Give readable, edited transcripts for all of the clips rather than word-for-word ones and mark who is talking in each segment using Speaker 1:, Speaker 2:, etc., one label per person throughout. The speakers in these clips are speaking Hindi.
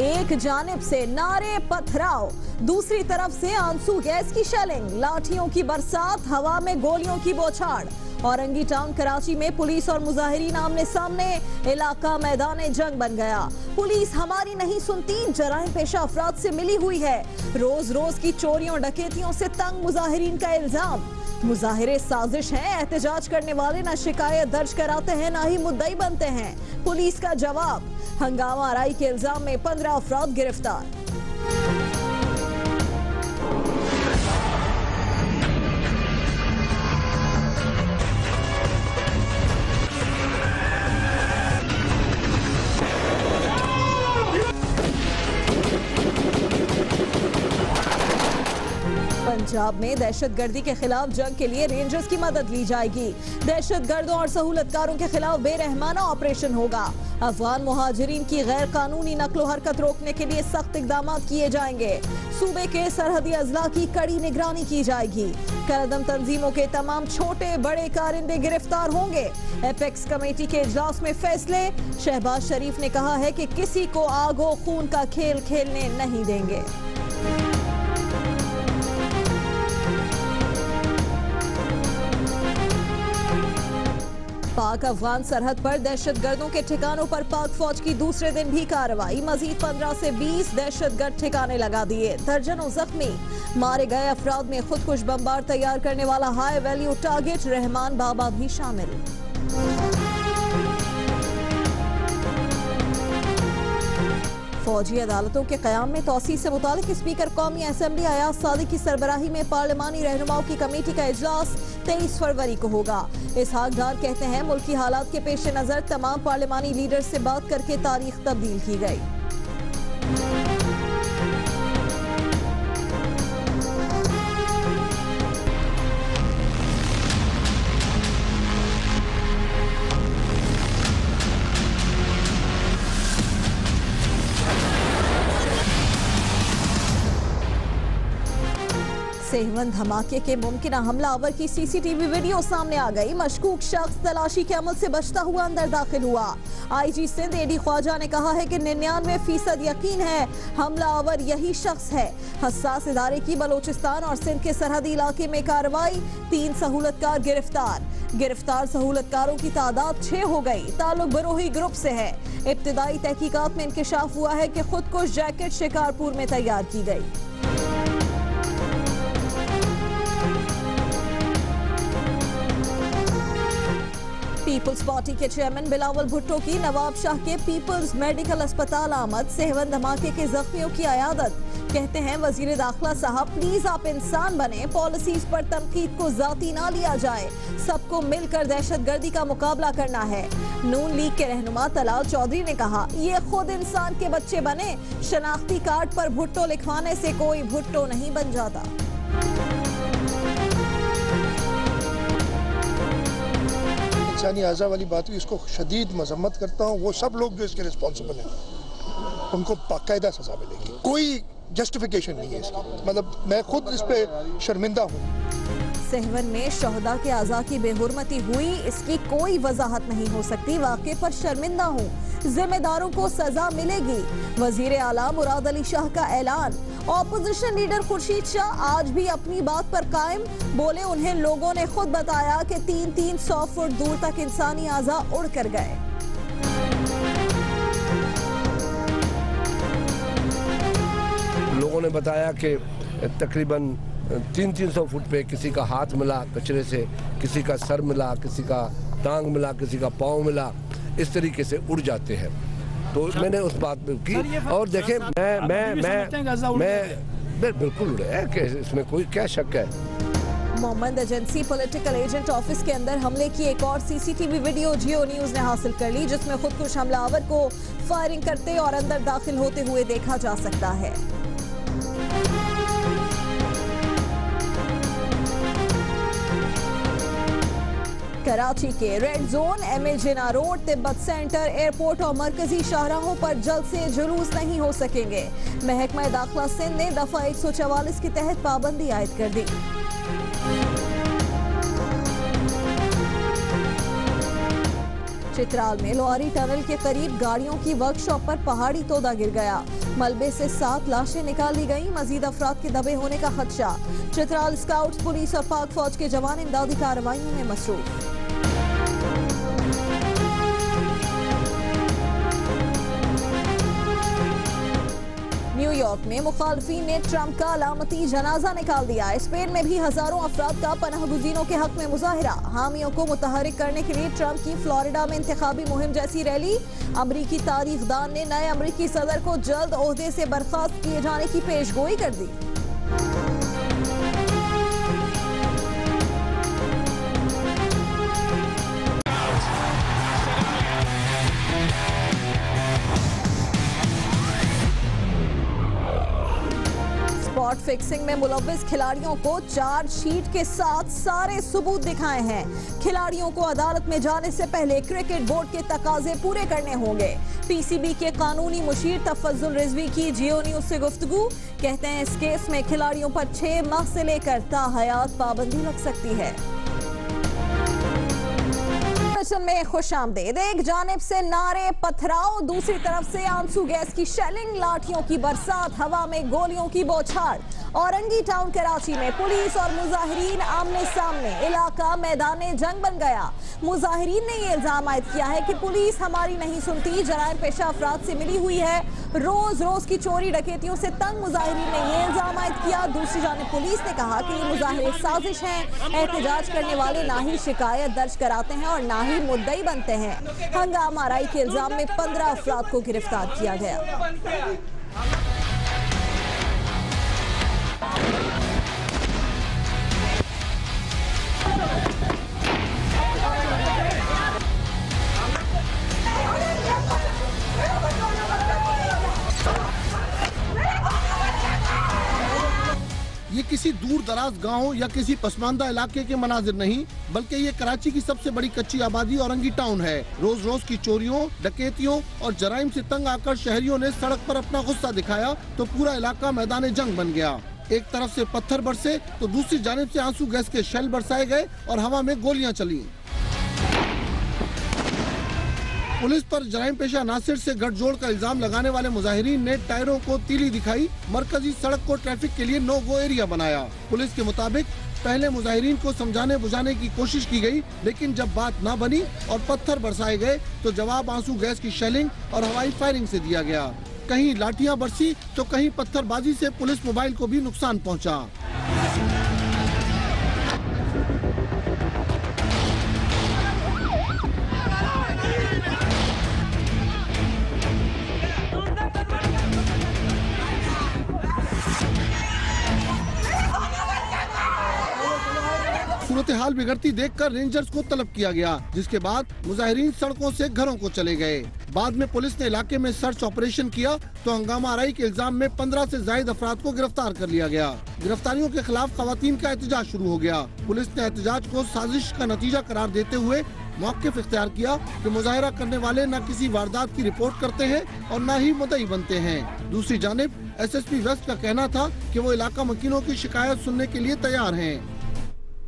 Speaker 1: एक जानिब से नारे पथराव, दूसरी तरफ से आंसू गैस की शेलिंग, लाठियों की बरसात, हवा में गोलियों की बौछार। औरंगी टाउन कराची में पुलिस और मुजाहिरीन आमने सामने, इलाका मैदान जंग बन गया। पुलिस हमारी नहीं सुनती, जराइम पेशा अफराद से मिली हुई है। रोज रोज की चोरियों डकैतियों से तंग मुजाहिरीन का इल्जाम। मुजाहिरे साजिश हैं, एहतजाज करने वाले न शिकायत दर्ज कराते हैं न ही मुद्दई बनते हैं। पुलिस का जवाब, हंगामा आराई के इल्जाम में 15 अफराद गिरफ्तार। पंजाब में दहशतगर्दी के खिलाफ जंग के लिए रेंजर्स की मदद ली जाएगी। दहशतगर्दों और सहूलतकारों के खिलाफ बेरहमाना ऑपरेशन होगा। अफगान मुहाजिरीन की गैर कानूनी नकलो हरकत रोकने के लिए सख्त इकदाम किए जाएंगे। सूबे के सरहदी अजला की कड़ी निगरानी की जाएगी। करदम तंजीमों के तमाम छोटे बड़े कारिंदे गिरफ्तार होंगे। एपेक्स कमेटी के इजलास में फैसले। शहबाज शरीफ ने कहा है कि किसी को आगो खून का खेल खेलने नहीं देंगे। पाक अफगान सरहद पर दहशतगर्दों के ठिकानों पर पाक फौज की दूसरे दिन भी कार्रवाई। मजीद 15 से 20 दहशतगर्द ठिकाने लगा दिए, दर्जनों जख्मी। मारे गए अफराद में खुदकुश बमबार तैयार करने वाला high value target Rahman Baba भी शामिल। फौजी अदालतों के क़याम में तौसीह से मुतालिक स्पीकर कौमी असम्बली अयाज सादिक की सरबराही में पार्लिमानी रहनुमाओं की कमेटी का इजलास 23 फरवरी को होगा। इसहाक डार कहते हैं मुल्की हालात के पेश नज़र तमाम पार्लिमानी लीडर से बात करके तारीख तब्दील की गई। सेहवन धमाके के मुमकिन हमलावर की सीसीटीवी वीडियो सामने आ गई। मशकूक शख्स तलाशी के अमल से बचता हुआ अंदर दाखिल हुआ। आईजी सिंध एडी ख्वाजा ने कहा है कि 99% यकीन है हमलावर यही शख्स है। हसास इदारे की बलोचिस्तान और सिंध के सरहदी इलाके में कार्रवाई, 3 सहूलतकार गिरफ्तार सहूलतकारों की तादाद 6 हो गई। ताल्लुक बरोही ग्रुप से है। इब्तिदाई तहकीकात में इंकशाफ हुआ है कि खुदकुश जैकेट शिकारपुर में तैयार की गई। पीपल्स पार्टी के चेयरमैन बिलावल भुट्टो की नवाब शाह के पीपल्स मेडिकल अस्पताल आमद। सेहवन धमाके के जख्मियों की अयादत। कहते हैं वजीर दाखिला साहब प्लीज आप इंसान बने, पॉलिसीज पर तनकीद को जाती ना लिया जाए, सबको मिलकर दहशतगर्दी का मुकाबला करना है। नून लीग के रहनुमा तलाल चौधरी ने कहा ये खुद इंसान के बच्चे बने, शनाख्ती कार्ड पर भुट्टो लिखवाने से कोई भुट्टो नहीं बन जाता।
Speaker 2: इंसानी आज़ा वाली बात हुई, इसको शदीद मजम्मत करता हूँ। वो सब लोग जो इसके रिस्पॉन्सिबल हैं उनको बाकायदा सजा मिलेगी, कोई जस्टिफिकेशन नहीं है इसकी। मतलब मैं खुद इस पे शर्मिंदा हूँ।
Speaker 1: सेहवन में शहदा के आज़ा की बेहुरमती हुई, इसकी कोई वजाहत नहीं हो सकती। वाक़े पर शर्मिंदा हूँ, जिम्मेदारों को सजा मिलेगी। वजीर आला मुराद अली शाह का ऐलान। ऑपोजिशन लीडर खुर्शीद शाह आज भी अपनी बात पर कायम, बोले उन्हें लोगों ने खुद बताया कि 300 फुट दूर तक इंसानी आज़ा उड़ कर गए।
Speaker 3: लोगों ने बताया कि तकरीबन 300 फुट पे किसी का हाथ मिला कचरे से, किसी का सर मिला, किसी का टांग मिला, किसी का पाँव मिला, इस तरीके से उड़ जाते हैं। तो मैंने उस बात में की और देखें मैं बिल्कुल उड़े है कि इसमें कोई क्या शक है।
Speaker 1: Mohammed agency political agent office के अंदर हमले की एक और सीसीटीवी वीडियो जियो न्यूज ने हासिल कर ली, जिसमें खुदकुश हमलावर को फायरिंग करते और अंदर दाखिल होते हुए देखा जा सकता है। कराची के रेड जोन, MA जिना रोड, तिब्बत सेंटर, एयरपोर्ट और मरकजी शाहराहों पर जल्द से जुलूस नहीं हो सकेंगे। महकमा दाखिला सिंध ने दफा 144 के तहत पाबंदी आयद कर दी। चित्राल में लोहारी टनल के करीब गाड़ियों की वर्कशॉप पर पहाड़ी तोदा गिर गया। मलबे से 7 लाशें निकाली गई। मजीद अफराद के दबे होने का खदशा। चित्राल स्काउट्स, पुलिस और पाक फौज के जवान इमदादी कार्रवाइयों में मसरूफ। न्यूयॉर्क में मुखालफीन ने ट्रंप का अलामती जनाजा निकाल दिया। स्पेन में भी हजारों अफराद का पनाहगुज़ीनों के हक में मुजाहिरा। हामियों को मुतहरिक करने के लिए ट्रंप की फ्लोरिडा में इंतखाबी मुहिम जैसी रैली। अमरीकी तारीखदान ने नए अमरीकी सदर को जल्द ओहदे से बर्खास्त किए जाने की पेशगोई कर दी। स्पॉट फिक्सिंग में मुलव्विस खिलाड़ियों को चार्जशीट के साथ सारे सबूत दिखाए हैं। खिलाड़ियों को अदालत में जाने से पहले क्रिकेट बोर्ड के तकाजे पूरे करने होंगे। पीसीबी के कानूनी मुशीर तफज्जुल रिजवी की जियो न्यूज से गुफ्तगू। कहते हैं इस केस में खिलाड़ियों पर 6 माह से लेकर ताहयात पाबंदी लग सकती है। में खुशामदीद। एक जानिब से नारे, पथराव, दूसरी तरफ से आंसू गैस की शेलिंग, लाठियों की बरसात, हवा में गोलियों की बौछार। औरंगी टाउन कराची में पुलिस और मुजाहिरीन आमने सामने। इलाका मैदाने जंग बन गया। मुजाहिरीन ने ये इल्जाम आयद किया है कि पुलिस हमारी नहीं सुनती, जराइम पेशा अफराद से मिली हुई है। रोज रोज की चोरी डकैतियों से तंग मुजाहिरीन ने ये इल्जाम आयद किया। दूसरी जानिब पुलिस ने कहा कि ये मुजाहिरे साजिश हैं। एहतजाज करने वाले ना ही शिकायत दर्ज कराते हैं और ना ही मुद्दई बनते हैं। हंगामा आराई के इल्जाम में 15 अफराद को गिरफ्तार किया गया।
Speaker 4: ये किसी दूर दराज गांव या किसी पसमानदा इलाके के मनाजिर नहीं, बल्कि ये कराची की सबसे बड़ी कच्ची आबादी औरंगी टाउन है। रोज रोज की चोरियों, डकैतियों और जराइम से तंग आकर शहरियों ने सड़क पर अपना गुस्सा दिखाया तो पूरा इलाका मैदान जंग बन गया। एक तरफ से पत्थर बरसे तो दूसरी जानिब से आंसू गैस के शेल बरसाए गए और हवा में गोलियां चली। पुलिस पर जराइम पेशा नासिर से गठजोड़ का इल्जाम लगाने वाले मुजाहिरीन ने टायरों को तीली दिखाई, मरकजी सड़क को ट्रैफिक के लिए नो गो एरिया बनाया। पुलिस के मुताबिक पहले मुजाहिरीन को समझाने बुझाने की कोशिश की गई, लेकिन जब बात ना बनी और पत्थर बरसाए गए तो जवाब आंसू गैस की शेलिंग और हवाई फायरिंग से दिया गया। कहीं लाठियां बरसी तो कहीं पत्थरबाजी से पुलिस मोबाइल को भी नुकसान पहुंचा। सूरत हाल बिगड़ती देखकर रेंजर्स को तलब किया गया, जिसके बाद मुजाहिरीन सड़कों से घरों को चले गए। बाद में पुलिस ने इलाके में सर्च ऑपरेशन किया तो हंगामा आराई के इल्जाम में 15 से ज्यादा अफराद को गिरफ्तार कर लिया गया। गिरफ्तारियों के खिलाफ खवातीन का एहतजाज शुरू हो गया। पुलिस ने एहतजाज को साजिश का नतीजा करार देते हुए मौक़िफ़ इख्तियार किया कि मुजाहिरा करने वाले न किसी वारदात की रिपोर्ट करते हैं और न ही मुद्दई बनते हैं। दूसरी जानिब SSP वेस्ट का कहना था कि वो इलाका मकीनों की शिकायत सुनने के लिए तैयार हैं।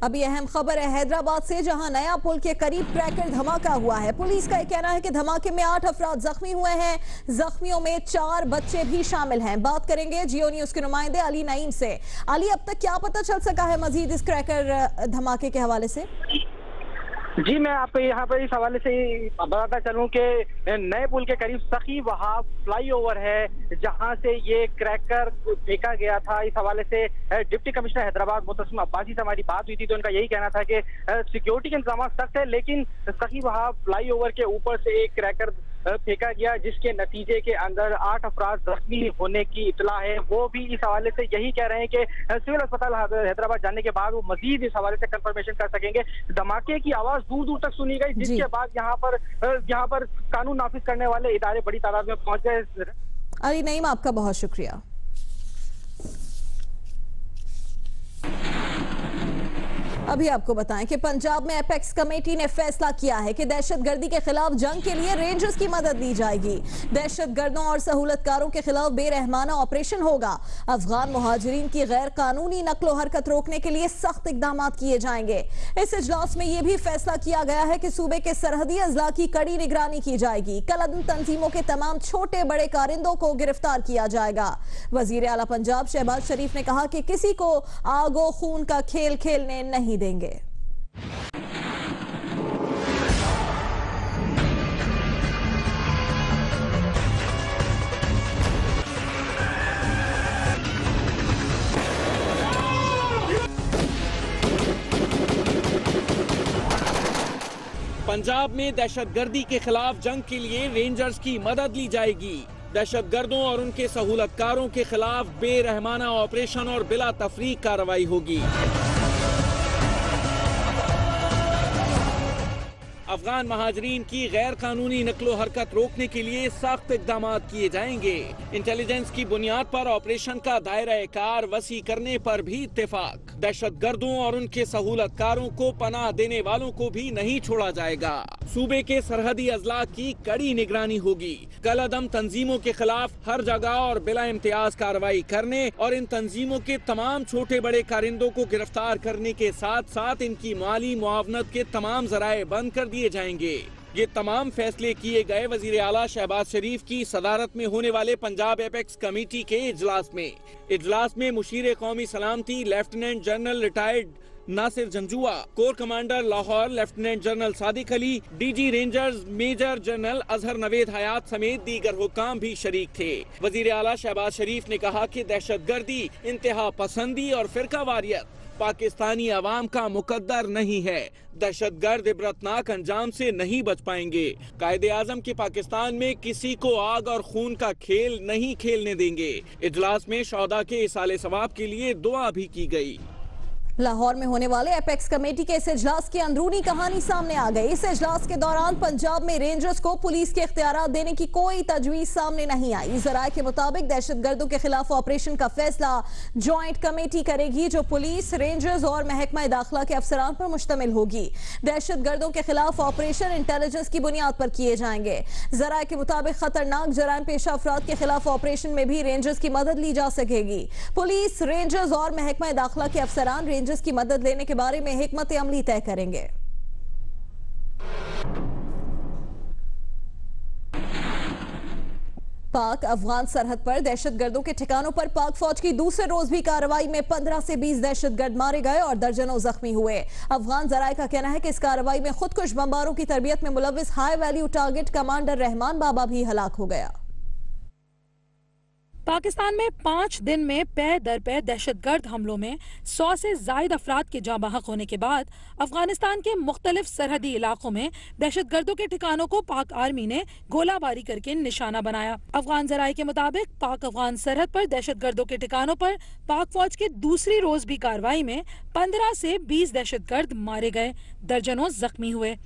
Speaker 1: अभी अहम खबर है हैदराबाद से, जहां नया पुल के करीब क्रैकर धमाका हुआ है। पुलिस का कहना है कि धमाके में 8 अफराद जख्मी हुए हैं। जख्मियों में 4 बच्चे भी शामिल हैं। बात करेंगे जियो न्यूज के नुमाइंदे अली नईम से। अली, अब तक क्या पता चल सका है मजीद इस क्रैकर धमाके के हवाले से?
Speaker 5: जी, मैं आपको यहाँ पर इस हवाले से बताता चलूँ कि नए पुल के करीब सखी वहाब फ्लाईओवर है, जहाँ से ये क्रैकर फेंका गया था। इस हवाले से डिप्टी कमिश्नर हैदराबाद मुतसिम अब्बासी से हमारी बात हुई थी तो उनका यही कहना था कि सिक्योरिटी के इंतजाम सख्त है, लेकिन सखी वहाब फ्लाईओवर के ऊपर से एक क्रैकर फेंका गया, जिसके नतीजे के अंदर 8 अफराद जख्मी होने की इतला है। वो भी इस हवाले से यही कह रहे हैं कि सिविल अस्पताल हैदराबाद जाने के बाद वो मजीद इस हवाले से कंफर्मेशन कर सकेंगे। धमाके की आवाज दूर दूर तक सुनी गई, जिसके बाद यहाँ पर कानून नाफिज करने वाले इदारे बड़ी तादाद में पहुंच गए।
Speaker 1: अली नईम, आपका बहुत शुक्रिया। अभी आपको बताएं कि पंजाब में एपेक्स कमेटी ने फैसला किया है कि दहशतगर्दी के खिलाफ जंग के लिए रेंजर्स की मदद ली जाएगी। दहशतगर्दों और सहूलतकारों के खिलाफ बेरहमाना ऑपरेशन होगा। अफगान मुहाजिरीन की गैर कानूनी नकलो हरकत रोकने के लिए सख्त इकदाम किए जाएंगे। इस इजलास में यह भी फैसला किया गया है कि सूबे के सरहदी अजला की कड़ी निगरानी की जाएगी। कलअदम तंजीमों के तमाम छोटे बड़े कारिंदों को गिरफ्तार किया जाएगा। वजीर आला पंजाब शहबाज शरीफ ने कहा कि किसी को आगो खून का खेल खेलने नहीं देंगे।
Speaker 6: पंजाब में दहशतगर्दी के खिलाफ जंग के लिए रेंजर्स की मदद ली जाएगी। दहशतगर्दों और उनके सहूलतकारों के खिलाफ बेरहमाना ऑपरेशन और बिला तफरीक कार्रवाई होगी। अफगान महाजरीन की गैर कानूनी नकलो हरकत रोकने के लिए सख्त इकदाम किए जाएंगे। इंटेलिजेंस की बुनियाद पर ऑपरेशन का दायरा कार वसी करने पर भी इत्तेफाक। दहशतगर्दों और उनके सहूलतकारों को पनाह देने वालों को भी नहीं छोड़ा जाएगा। सूबे के सरहदी अजला की कड़ी निगरानी होगी। कलअदम तंजीमों के खिलाफ हर जगह और बिला इम्तियाज कार्रवाई करने और इन तंजीमों के तमाम छोटे बड़े कारिंदों को गिरफ्तार करने के साथ साथ इनकी माली मुआवनत के तमाम जराए बंद कर दिए जाएंगे। ये तमाम फैसले किए गए वजीर आला शहबाज शरीफ की सदारत में होने वाले पंजाब एपेक्स कमेटी के इजलास में। इजलास में मुशीर कौमी सलामती lieutenant general retired Nasir Janjua, corps commander Lahore lieutenant general Sadiq Ali, DG rangers major general Azhar Naved Hayat समेत दीगर हुक्काम भी शरीक थे। वजीर आला शहबाज शरीफ ने कहा कि दहशतगर्दी, इंतहा पसंदी और फिरका वारियत पाकिस्तानी अवाम का मुकद्दर नहीं है। दहशतगर्द इबरतनाक अंजाम से नहीं बच पाएंगे। कायदे आजम के पाकिस्तान में किसी को आग और खून का खेल नहीं खेलने देंगे। इजलास में शौहदा के इसाले सवाब के लिए दुआ भी की गई।
Speaker 1: लाहौर में होने वाले एपेक्स कमेटी के इस इजलास की अंदरूनी कहानी सामने आ गई। इस इजलास के दौरान पंजाब में रेंजर्स को पुलिस के इख्तियारात देने की कोई तजवीज सामने नहीं आई। जराये के मुताबिक दहशतगर्दों के खिलाफ ऑपरेशन का फैसला ज्वाइंट कमेटी करेगी जो पुलिस, रेंजर्स और महकमा दाखिला के अफसरान पर मुश्तमिल होगी। दहशतगर्दों के खिलाफ ऑपरेशन इंटेलिजेंस की बुनियाद पर किए जाएंगे। जराये के मुताबिक खतरनाक जराइम पेशा अफराद के खिलाफ ऑपरेशन में भी रेंजर्स की मदद ली जा सकेगी। पुलिस, रेंजर्स और महकमा दाखिला के अफसरान रेंजर्स की मदद लेने के बारे में हिकमत अमली तय करेंगे। पाक अफगान सरहद पर दहशतगर्दों के ठिकानों पर पाक फौज की दूसरे रोज भी कार्रवाई में 15 से 20 दहशतगर्द मारे गए और दर्जनों जख्मी हुए। अफगान जराये का कहना है कि इस कार्रवाई में खुदकुश बमबारों की तरबियत में मुलव्विस high value target commander Rehman Baba भी हलाक हो गया।
Speaker 7: पाकिस्तान में 5 दिन में पै दर पै दहशतगर्द हमलों में 100 से जायद अफराद के जाँ बहक होने के बाद अफगानिस्तान के मुख्तलिफ सरहदी इलाकों में दहशतगर्दों के ठिकानों को पाक आर्मी ने गोलाबारी करके निशाना बनाया। अफगान जराये के मुताबिक पाक अफगान सरहद पर दहशतगर्दों के ठिकानों पर पाक फौज के दूसरी रोज भी कार्रवाई में 15 से 20 दहशतगर्द मारे गए, दर्जनों जख्मी हुए।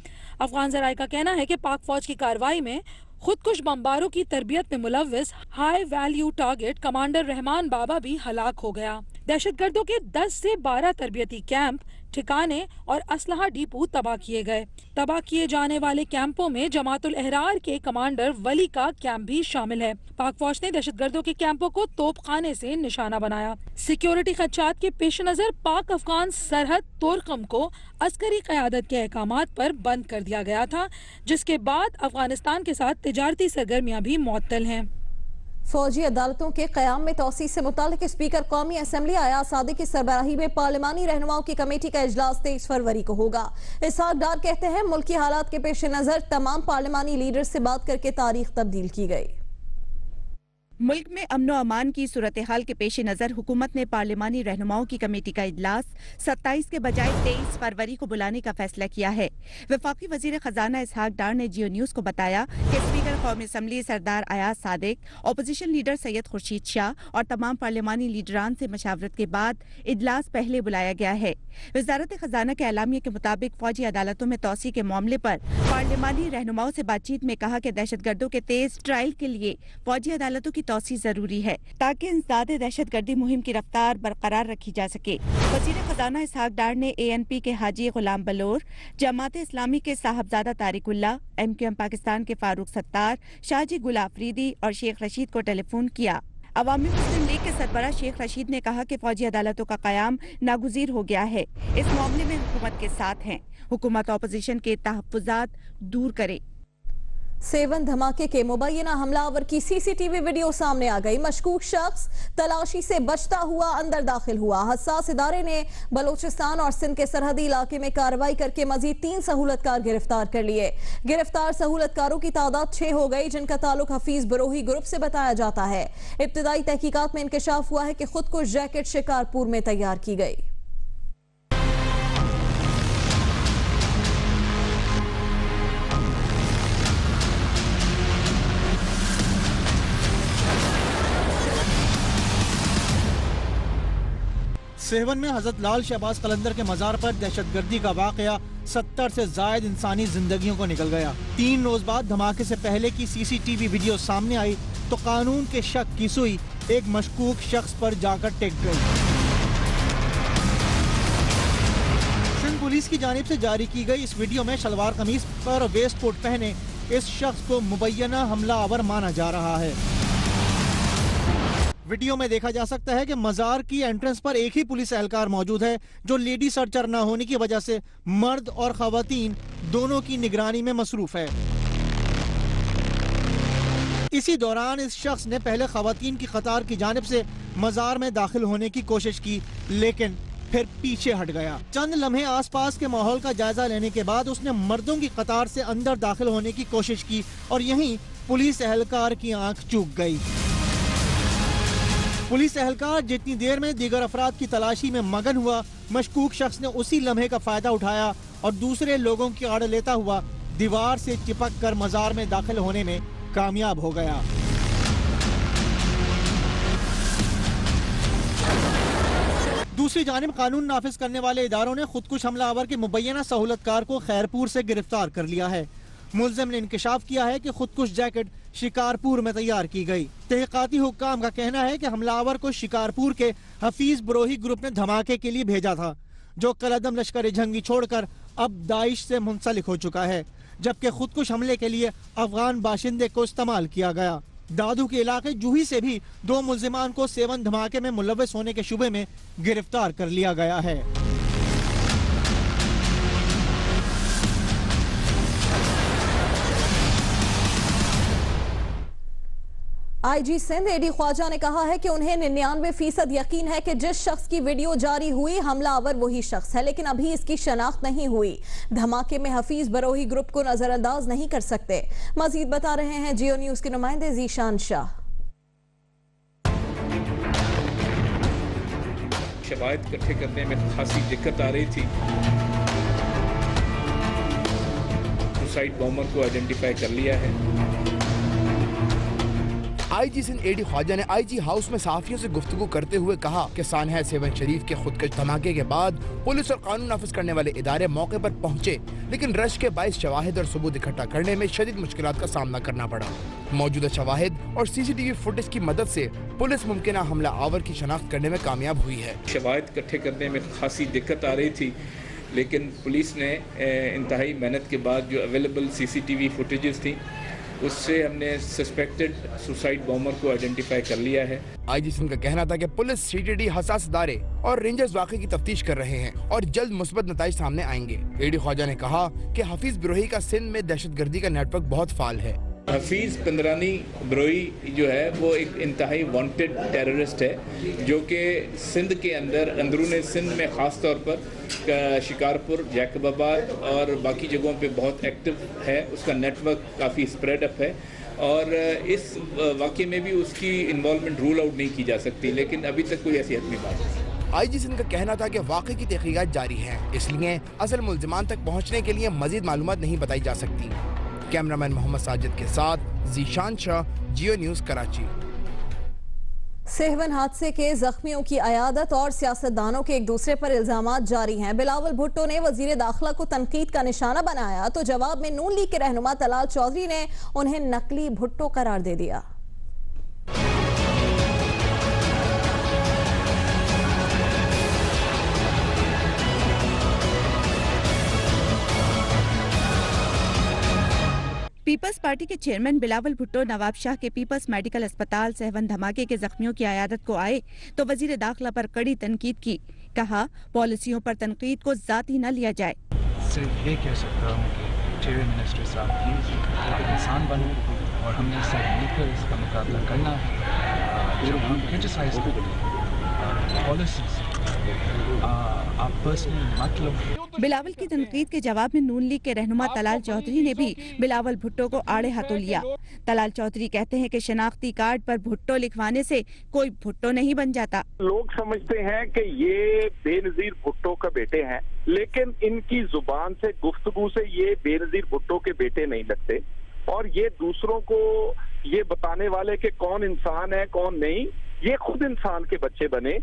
Speaker 7: अफगान जराये का कहना है कि पाक फौज की कार्रवाई में खुदकुश बमबारों की तरबियत में मुलव्विस high value target commander Rehman Baba भी हलाक हो गया। दहशतगर्दों के 10 से 12 तरबियती कैंप, ठिकाने और असलहा डिपो तबाह किए गए। तबाह किए जाने वाले कैंपों में जमातुल अहरार के कमांडर वली का कैंप भी शामिल है। पाक फौज ने दहशतगर्दों के कैंपों को तोपखाने से निशाना बनाया। सिक्योरिटी खदशात के पेश नजर पाक अफगान सरहद तोरकम को अस्करी क़यादत के अहकामात पर बंद कर दिया गया था, जिसके बाद अफगानिस्तान के साथ तिजारती सरगर्मियां भी मुअत्तल हैं।
Speaker 1: फौजी अदालतों के क़याम में तौसीअ से मुतालिक स्पीकर कौमी असम्बली अयाज सादिक की सरबराही में पार्लिमानी रहनुमाओं की कमेटी का इजलास 23 फरवरी को होगा। इसहाक डार कहते हैं मुल्की हालात के पेश नज़र तमाम पार्लिमानी लीडर से बात करके तारीख तब्दील की गई।
Speaker 8: मुल्क में अमनो अमान की सूरत हाल के पेश नज़र हुकूमत ने पार्लिमानी रहनुमाओं की कमेटी का इजलास 27 के बजाय 23 फरवरी को बुलाने का फैसला किया है। वफाकी वजीर खजाना इसहाक डार ने जियो न्यूज को बताया कि स्पीकर कौमी असम्बली सरदार अयाज सादिक, अपोजिशन लीडर सैयद खुर्शीद शाह और तमाम पार्लिमानी लीडरान से मशावरत के बाद इजलास पहले बुलाया गया है। वजारत खजाना के एलामिया के मुताबिक फौजी अदालतों में तोसी के मामले पर पार्लिमानी रहनुमाओं से बातचीत में कहा कि दहशतगर्दों के तेज ट्रायल के लिए फौजी अदालतों की तोसी जरूरी है ताकि इंसदाद दहशतगर्दी मुहिम की रफ्तार बरकरार रखी जा सके। वजीर खजाना इसहाक डार ने ANP के हाजी गुलाम बलोर, जमात इस्लामी के साहबजादा तारिकुल्ला, MQM पाकिस्तान के फारूक सत्तार, शाहजी गुल आफरीदी और शेख रशीद को टेलीफोन किया। अवामी मुस्लिम लीग के सरबराह शेख रशीद ने कहा कि फौजी अदालतों का कयाम नागुज़ीर हो गया है। इस मामले में हुकूमत के साथ हैं। हुकूमत अपोजिशन के तहफ़्फ़ुज़ात दूर करे।
Speaker 1: सेवन धमाके के मुबैना हमलावर की CCTV वीडियो सामने आ गई। मशकूक शख्स तलाशी से बचता हुआ अंदर दाखिल हुआ। हसास इदारे ने बलोचिस्तान और सिंध के सरहदी इलाके में कार्रवाई करके मजीद 3 सहूलतकार गिरफ्तार कर लिए। गिरफ्तार सहूलतकारों की तादाद 6 हो गई, जिनका ताल्लुक हफीज बरोही ग्रुप से बताया जाता है। इब्तिदाई तहकीकात में इंकशाफ हुआ है कि खुदकुश जैकेट शिकारपुर में तैयार की गई।
Speaker 9: सेवन में हजरत लाल शहबाज कलंदर के मजार पर दहशतगर्दी का वाकया 70 से जायद इंसानी जिंदगियों को निकल गया। 3 रोज बाद धमाके से पहले की CCTV वीडियो सामने आई तो कानून के शक की सुई एक मशकूक शख्स पर जाकर टिक गई। सिंध पुलिस की जानिब से जारी की गई इस वीडियो में शलवार कमीज पर वेस्ट कोट पहने इस शख्स को मुबैना हमलावर माना जा रहा है। वीडियो में देखा जा सकता है कि मजार की एंट्रेंस पर एक ही पुलिस एहलकार मौजूद है जो लेडी सर्चर न होने की वजह से मर्द और खवातीन दोनों की निगरानी में मसरूफ है। इसी दौरान इस शख्स ने पहले खवातीन की कतार की जानिब से मजार में दाखिल होने की कोशिश की, लेकिन फिर पीछे हट गया। चंद लम्हे आसपास के माहौल का जायजा लेने के बाद उसने मर्दों की कतार से अंदर दाखिल होने की कोशिश की और यहीं पुलिस एहलकार की आंख चूक गई। पुलिस एहलकार जितनी देर में दीगर अफराद की तलाशी में मगन हुआ, मशकूक शख्स ने उसी लम्हे का फायदा उठाया और दूसरे लोगों की आड़ लेता हुआ दीवार से चिपक कर मजार में दाखिल होने में कामयाब हो गया। दूसरी जानिब कानून नाफिज करने वाले इदारों ने खुदकुश हमलावर के मुबैना सहूलतकार को खैरपुर से गिरफ्तार कर लिया है। मुल्जिम ने इंकशाफ किया है कि खुदकुश जैकेट शिकारपुर में तैयार की गई। तहकीकाती हुक्काम का कहना है कि हमलावर को शिकारपुर के हफीज बरोही ग्रुप ने धमाके के लिए भेजा था, जो कलअदम लश्कर जंगी छोड़कर अब दाइश से मुंसलिक हो चुका है, जबकि खुदकुश हमले के लिए अफगान बाशिंदे को इस्तेमाल किया गया। दादू के इलाके जूही से भी 2 मुल्जिमान को सेवन धमाके में मुलव्वस होने के शुबे में गिरफ्तार कर लिया गया है।
Speaker 1: IG सिंध AD ख्वाजा ने कहा है कि उन्हें 99% यकीन है कि जिस शख्स की वीडियो जारी हुई हमलावर वही शख्स है, लेकिन अभी इसकी शनाख्त नहीं हुई। धमाके में हफीज बरोही ग्रुप को नजरअंदाज नहीं कर सकते। मजीद बता रहे हैं जियो न्यूज के नुमाइंदे जीशान शाह।
Speaker 10: शवाहिद इकट्ठे करने में खासी दिक्कत आ रही थी। सुसाइड बॉम्बर को आइडेंटिफाई कर लिया है।
Speaker 11: IG सिंध AD ख्वाजा ने IG हाउस में सहाफियों से गुफ्तगू करते हुए कहा कि सानहा 7 शरीफ के खुदकश धमाके के बाद पुलिस और कानून नाफिज करने वाले इदारे मौके पर पहुंचे, लेकिन रश के बाइस शवाहिद और सबूत इकट्ठा करने में शदीद मुश्किलात का सामना करना पड़ा। मौजूदा शवाहिद और CCTV फुटेज की मदद से पुलिस मुमकिना हमला आवर की शनाख्त करने में कामयाब हुई है।
Speaker 10: शवाहिद इकट्ठे करने में खासी दिक्कत आ रही थी, लेकिन पुलिस ने इंतहाई मेहनत के बाद जो अवेलेबल CCTV फुटेजेस थी उससे हमने सस्पेक्टेड सुसाइड बॉम्बर को आइडेंटिफाई कर लिया है।
Speaker 11: IG सिंध का कहना था कि पुलिस CTD हसास इदारे और रेंजर्स वाक़े की तफ्तीश कर रहे हैं और जल्द मुस्बत नताइज सामने आएंगे। AD ख्वाजा ने कहा कि हफीज बरोही का सिंध में दहशतगर्दी का नेटवर्क बहुत फाल है।
Speaker 10: हफीज पंदरानी बरोही जो है वो एक इंतहाई वांटेड टेररिस्ट है, जो कि सिंध के अंदर अंदरून सिंध में ख़ास तौर पर शिकारपुर, जैकबाबाद और बाकी जगहों पे बहुत एक्टिव है। उसका नेटवर्क काफ़ी स्प्रेड अप है और इस वाक़े में भी उसकी इन्वॉल्वमेंट रूल आउट नहीं की जा सकती, लेकिन अभी तक कोई ऐसी हतमी बात नहीं।
Speaker 11: IG सिंध का कहना था कि वाक़े की तहकीकात जारी है, इसलिए असल मुल्जिमान तक पहुँचने के लिए मजीद मालूमात नहीं बताई जा सकती। कैमरामैन मोहम्मद साजिद के साथ जीशान शाह, जियो न्यूज़, कराची।
Speaker 1: सेहवन हादसे के जख्मियों की अयादत और सियासतदानों के एक दूसरे पर इल्जामात जारी हैं। बिलावल भुट्टो ने वजीर दाखिला को तनकीद का निशाना बनाया तो जवाब में नून लीग के रहनुमा तलाल चौधरी ने उन्हें नकली भुट्टो करार दे दिया।
Speaker 8: पीपल्स पार्टी के चेयरमैन बिलावल भुट्टो नवाब शाह के पीपल्स मेडिकल अस्पताल सेहवन धमाके के जख्मियों की अयादत को आए तो वजीर दाखिला पर कड़ी तनकीद की। कहा पॉलिसियों पर तनकीद को जाती न लिया जाए।
Speaker 12: सिर्फ ये कह सकता हूँ कि चीफ मिनिस्टर साहब प्लीज एक इंसान बनो और हमने सब मिलकर इसका मुकाबला करना है। जब हम क्रिटिसाइज करते हैं पॉलिसीज आप पर्सनल मत लो।
Speaker 8: बिलावल की तनकीद के जवाब में नून लीग के रहनुमा तलाल चौधरी ने भी बिलावल भुट्टो को आड़े हाथों लिया। तलाल चौधरी कहते हैं कि शनाख्ती कार्ड पर भुट्टो लिखवाने से कोई भुट्टो नहीं बन जाता।
Speaker 13: लोग समझते हैं कि ये बेनजीर भुट्टो का बेटे हैं, लेकिन इनकी जुबान से गुफ्तगू से ये बेनजीर भुट्टो के बेटे नहीं लगते और ये दूसरों को ये बताने वाले कि कौन इंसान है कौन नहीं, ये खुद इंसान के बच्चे बने।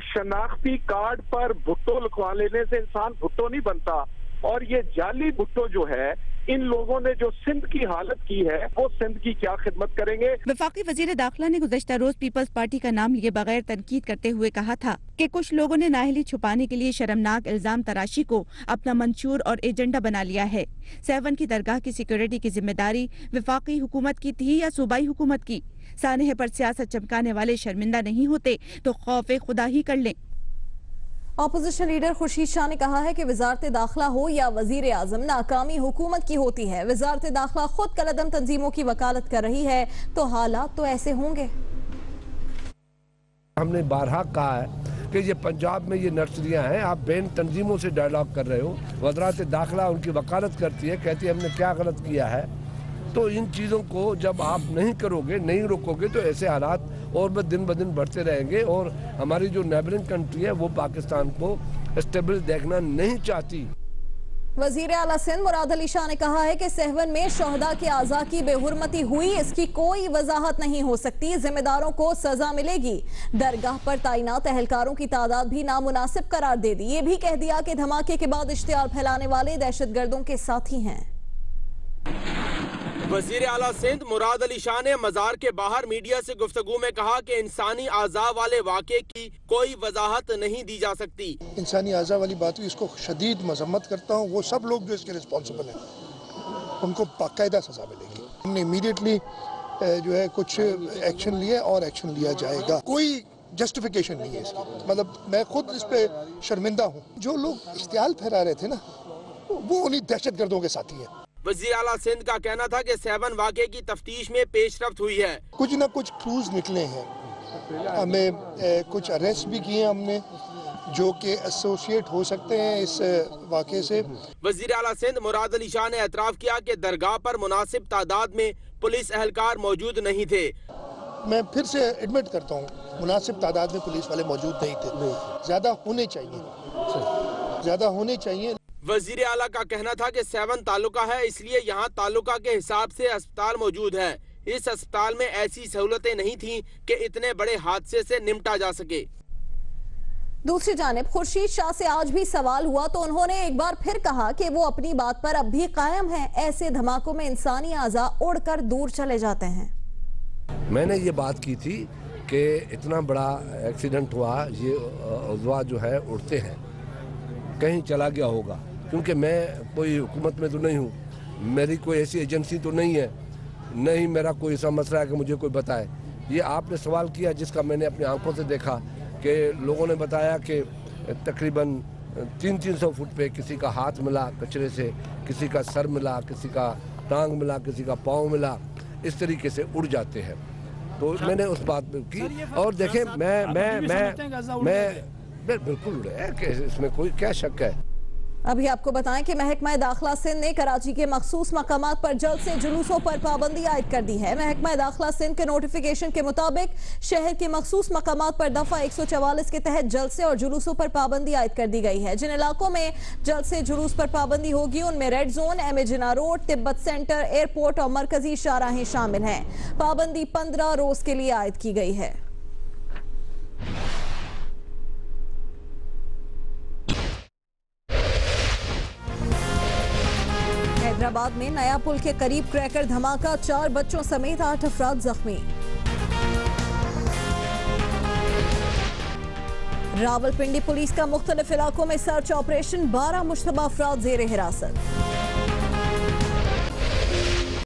Speaker 13: शनाख्ती कार्ड पर भुट्टो लिखवा लेने से इंसान भुट्टो नहीं बनता और ये जाली भुट्टो जो है, इन लोगों ने जो सिंध की हालत की है वो सिंध की क्या खिदमत करेंगे।
Speaker 8: वफाकी वजीर दाखिला ने गुज़श्ता रोज पीपल्स पार्टी का नाम लिए बगैर तनकीद करते हुए कहा था कि कुछ लोगों ने नाअहली छुपाने के लिए शर्मनाक इल्जाम तराशी को अपना मंशूर और एजेंडा बना लिया है। सेवन की दरगाह की सिक्योरिटी की जिम्मेदारी वफाकी हुकूमत की थी या सूबाई हुकूमत की? सानहे पर सियासत चमकाने वाले शर्मिंदा नहीं होते तो खौफे खुदा ही कर लें।
Speaker 1: ऑपोजिशन लीडर खुर्शीद शाह ने कहा है कि वजारत दाखिला हो या वजीर आजम, नाकामी हुकूमत की होती है। वजारत दाखिला खुद कलअदम तंजीमों की वकालत कर रही है तो हालात तो ऐसे होंगे।
Speaker 3: हमने बारहा कहा है कि ये पंजाब में ये नर्सरियां हैं, आप बेन तंजीमों से डायलॉग कर रहे हो। वजारत दाखिला उनकी वकालत करती है, कहती है हमने क्या गलत किया है। तो इन चीज़ों को जब आप नहीं करोगे, नहीं रोकोगे तो ऐसे हालात और भी दिन ब दिन बढ़ते रहेंगे और हमारी जो नेबरिंग कंट्री है वो पाकिस्तान को स्टेबल देखना नहीं चाहती।
Speaker 1: वजीर आला सिंध मुराद अली शाह ने कहा है कि सेहवन में शोहदा के आज़ा की बेहुरमती हुई, इसकी कोई वजाहत नहीं हो सकती, जिम्मेदारों को सजा मिलेगी। दरगाह पर तैनात एहलकारों की तादाद भी नामुनासिब करार दे दी। ये भी कह दिया कि धमाके के बाद इश्तियाल फैलाने वाले दहशतगर्दों के साथी हैं।
Speaker 14: वजीर आला सिंध मुराद अली शाह ने मजार के बाहर मीडिया से गुफ्तगू में कहा कि इंसानी आज़ा वाले वाक़े की कोई वजाहत नहीं दी जा सकती।
Speaker 2: इंसानी आज़ा वाली बात हुई, इसको शदीद मजम्मत करता हूँ। वो सब लोग जो इसके रिस्पॉन्सिबल हैं उनको बाकायदा सजा मिलेगी। हमने इमीडिएटली जो है कुछ एक्शन लिए और एक्शन लिया जाएगा। कोई जस्टिफिकेशन नहीं है इसकी, मतलब मैं खुद इस पे शर्मिंदा हूँ। जो लोग इश्तियाल फैला रहे थे ना वो उन्हीं दहशतगर्दों के साथी हैं।
Speaker 14: वज़ीर आला सिंध का कहना था कि सेवन वाक़े की तफ्तीश में पेशरफ्त हुई है।
Speaker 2: कुछ न कुछ क्लूज निकले हैं, हमें कुछ अरेस्ट भी किए हमने जो कि एसोसिएट हो सकते हैं इस वाक़े से।
Speaker 14: वज़ीर आला सिंध मुराद अली शाह ने एतराफ़ किया कि दरगाह पर मुनासिब तादाद में पुलिस एहलकार मौजूद नहीं थे।
Speaker 2: मैं फिर से एडमिट करता हूँ, मुनासिब तादाद में पुलिस वाले मौजूद नहीं थे। ज़्यादा होने चाहिए, ज़्यादा होने चाहिए।
Speaker 14: वजीर आला का कहना था कि सेवन तालुका है, इसलिए यहाँ तालुका के हिसाब से अस्पताल मौजूद है। इस अस्पताल में ऐसी सहूलतें नहीं थीं कि इतने बड़े हादसे से निपटा जा सके।
Speaker 1: दूसरी जानिब खुर्शीद शाह से आज भी सवाल हुआ तो उन्होंने एक बार फिर कहा कि वो अपनी बात पर अब भी कायम है। ऐसे धमाकों में इंसानी आज़ा उड़कर दूर चले जाते हैं।
Speaker 3: मैंने ये बात की थी कि इतना बड़ा एक्सीडेंट हुआ, ये उज़वा जो है उड़ते हैं, कहीं चला गया होगा। क्योंकि मैं कोई हुकूमत में तो नहीं हूँ, मेरी कोई ऐसी एजेंसी तो नहीं है, नहीं मेरा कोई ऐसा मसला है कि मुझे कोई बताए। ये आपने सवाल किया जिसका मैंने अपनी आंखों से देखा कि लोगों ने बताया कि तकरीबन 300 फुट पे किसी का हाथ मिला कचरे से, किसी का सर मिला, किसी का टांग मिला, किसी का पाँव मिला, इस तरीके से उड़ जाते हैं। तो मैंने उस बात की और देखें मैं बिल्कुल उड़े है कि इसमें कोई क्या शक है।
Speaker 1: अभी आपको बताएं कि महकमा दाखिला सिंध ने कराची के मखसूस मकामात पर जल्द से जुलूसों पर पाबंदी आयद कर दी है। महकमा दाखिला सिंध के नोटिफिकेशन के मुताबिक शहर के मखसूस मकामात पर दफा 144 के तहत जलसे और जुलूसों पर पाबंदी आयद कर दी गई है। जिन इलाकों में जल्द से जुलूस पर पाबंदी होगी उनमें रेड जोन, एम.ए. जिन्ना रोड, तिब्बत सेंटर, एयरपोर्ट और मरकजी शाहराहें शामिल हैं। पाबंदी 15 रोज के लिए आयद की गई है। फैसलाबाद में नया पुल के करीब क्रैकर धमाका, 4 बच्चों समेत 8 अफराद जख्मी। रावलपिंडी पुलिस का मुख्तलिफ इलाकों में सर्च ऑपरेशन, 12 मुश्तबा अफराद जेर हिरासत।